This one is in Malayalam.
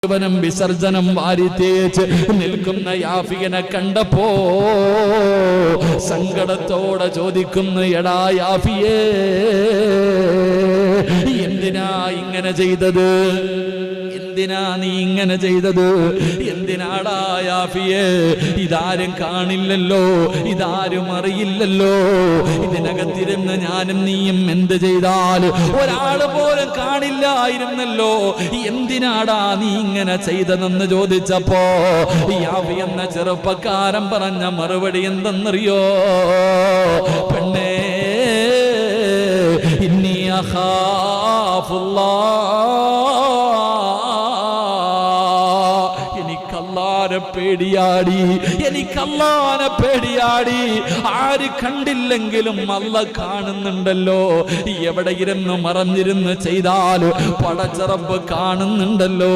മുഴുവനും വിസർജനം വാരിത്തേച്ച് നിൽക്കുന്ന യാഫിയനെ കണ്ടപ്പോ സങ്കടത്തോടെ ചോദിക്കുന്നു, എടാ യാഫിയേ, എന്തിനാ ഇങ്ങനെ ചെയ്തത്? എന്തിനാ നീ ഇങ്ങനെ ചെയ്തത്? എന്തിനാടാ യാഫിയേ? ഇതാരും കാണില്ലല്ലോ, ഇതാരും അറിയില്ലല്ലോ. ഇതിനകത്തിരുന്ന് ഞാനും നീയും എന്ത് ചെയ്താൽ ഒരാൾ പോലും കാണില്ലായിരുന്നല്ലോ. എന്തിനാടാ നീ ഇങ്ങനെ ചെയ്തതെന്ന് ചോദിച്ചപ്പോ യാഫി എന്ന ചെറുപ്പക്കാരൻ പറഞ്ഞ മറുപടി എന്തെന്നറിയോ? പെണ്ണേ, ഇന്നി അഖാഫുല്ലാഹ്, പേടിയാടി, എനിക്ക് അല്ലാഹനെ പേടിയാടി. ആര് കണ്ടില്ലെങ്കിലും അല്ലാഹ് കാണുന്നുണ്ടല്ലോ. എവിടെ ഇരുന്ന് മറഞ്ഞിരുന്ന് ചെയ്താൽ പടച്ച റബ്ബ് കാണുന്നുണ്ടല്ലോ.